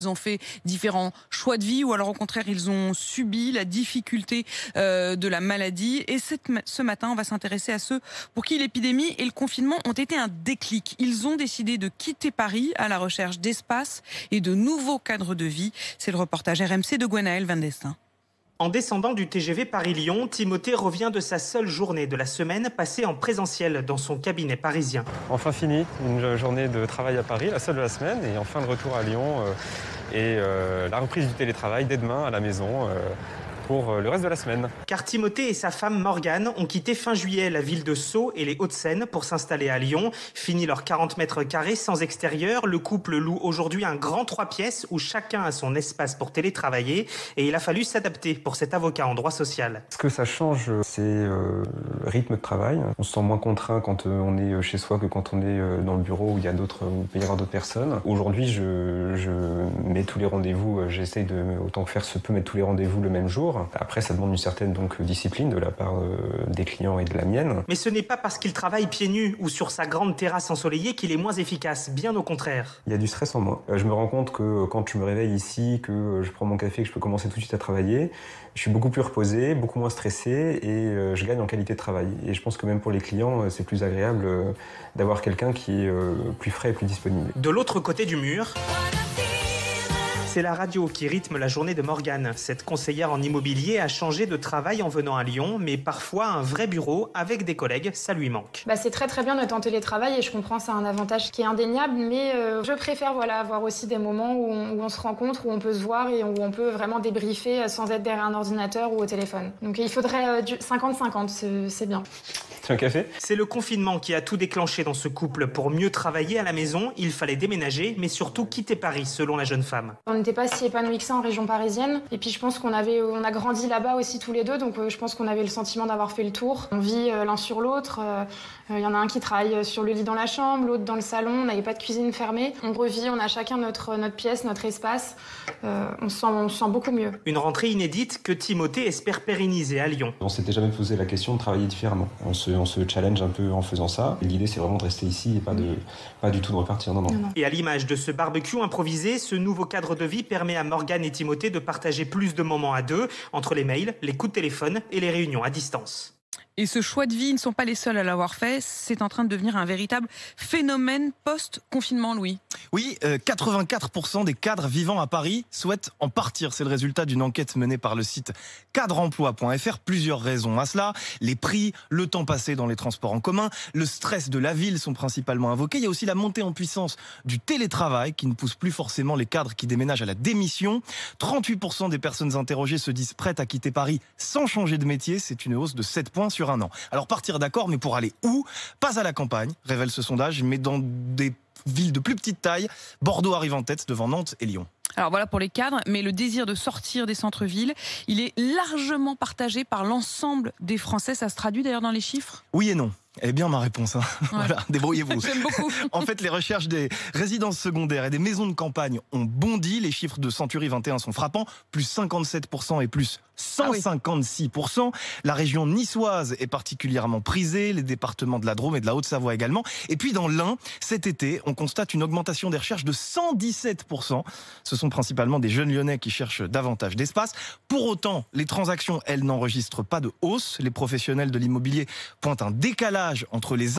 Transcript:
Ils ont fait différents choix de vie ou alors au contraire ils ont subi la difficulté de la maladie. Et ce matin, on va s'intéresser à ceux pour qui l'épidémie et le confinement ont été un déclic. Ils ont décidé de quitter Paris à la recherche d'espace et de nouveaux cadres de vie. C'est le reportage RMC de Gwenaël Van Destin. En descendant du TGV Paris-Lyon, Timothée revient de sa seule journée de la semaine passée en présentiel dans son cabinet parisien. Enfin fini, une journée de travail à Paris, la seule de la semaine, et enfin de retour à Lyon la reprise du télétravail dès demain à la maison pour le reste de la semaine. Car Timothée et sa femme Morgane ont quitté fin juillet la ville de Sceaux et les Hauts-de-Seine pour s'installer à Lyon. Fini leurs 40 mètres carrés sans extérieur, le couple loue aujourd'hui un grand 3 pièces où chacun a son espace pour télétravailler et il a fallu s'adapter pour cet avocat en droit social. Ce que ça change, c'est le rythme de travail. On se sent moins contraint quand on est chez soi que quand on est dans le bureau où il peut y avoir d'autres personnes. Aujourd'hui, je mets tous les rendez-vous, j'essaye de, autant que faire se peut, mettre tous les rendez-vous le même jour. Après, ça demande une certaine discipline de la part des clients et de la mienne. Mais ce n'est pas parce qu'il travaille pieds nus ou sur sa grande terrasse ensoleillée qu'il est moins efficace, bien au contraire. Il y a du stress en moi. Je me rends compte que quand je me réveille ici, que je prends mon café, que je peux commencer tout de suite à travailler, je suis beaucoup plus reposé, beaucoup moins stressé et je gagne en qualité de travail. Et je pense que même pour les clients, c'est plus agréable d'avoir quelqu'un qui est plus frais et plus disponible. De l'autre côté du mur, c'est la radio qui rythme la journée de Morgane. Cette conseillère en immobilier a changé de travail en venant à Lyon, mais parfois un vrai bureau avec des collègues, ça lui manque. C'est très bien d'être en télétravail et je comprends, c'est un avantage qui est indéniable, mais je préfère avoir aussi des moments où on se rencontre, où on peut se voir et où on peut vraiment débriefer sans être derrière un ordinateur ou au téléphone. Donc il faudrait 50-50, c'est bien. Tu veux un café ? C'est le confinement qui a tout déclenché dans ce couple. Pour mieux travailler à la maison, il fallait déménager, mais surtout quitter Paris, selon la jeune femme. On n'était pas si épanouis que ça en région parisienne. Et puis je pense on a grandi là-bas aussi tous les deux, donc je pense qu'on avait le sentiment d'avoir fait le tour. On vit l'un sur l'autre. Il y en a un qui travaille sur le lit dans la chambre, l'autre dans le salon. On n'avait pas de cuisine fermée. On revit, on a chacun notre pièce, notre espace. On se sent beaucoup mieux. Une rentrée inédite que Timothée espère pérenniser à Lyon. On s'était jamais posé la question de travailler différemment. On se challenge un peu en faisant ça. L'idée, c'est vraiment de rester ici et pas du tout de repartir. Non. Et à l'image de ce barbecue improvisé, ce nouveau cadre de vie permet à Morgane et Timothée de partager plus de moments à deux, entre les mails, les coups de téléphone et les réunions à distance. Et ce choix de vie, ils ne sont pas les seuls à l'avoir fait. C'est en train de devenir un véritable phénomène post-confinement, Louis. Oui, 84% des cadres vivant à Paris souhaitent en partir. C'est le résultat d'une enquête menée par le site cadreemploi.fr. Plusieurs raisons à cela. Les prix, le temps passé dans les transports en commun, le stress de la ville sont principalement invoqués. Il y a aussi la montée en puissance du télétravail qui ne pousse plus forcément les cadres qui déménagent à la démission. 38% des personnes interrogées se disent prêtes à quitter Paris sans changer de métier. C'est une hausse de 7 points sur un an. Alors partir d'accord, mais pour aller où ? Pas à la campagne, révèle ce sondage, mais dans des villes de plus petite taille. Bordeaux arrive en tête devant Nantes et Lyon. Alors voilà pour les cadres, mais le désir de sortir des centres-villes, il est largement partagé par l'ensemble des Français. Ça se traduit d'ailleurs dans les chiffres ? Oui et non. Eh bien ma réponse, hein. Ouais. Voilà, débrouillez-vous. J'aime beaucoup. En fait, les recherches des résidences secondaires et des maisons de campagne ont bondi. Les chiffres de Century 21 sont frappants, plus 57% et plus 156%. La région niçoise est particulièrement prisée, les départements de la Drôme et de la Haute-Savoie également. Et puis dans l'Ain, cet été, on constate une augmentation des recherches de 117%. Ce sont principalement des jeunes Lyonnais qui cherchent davantage d'espace. Pour autant, les transactions, elles, n'enregistrent pas de hausse. Les professionnels de l'immobilier pointent un décalage entre les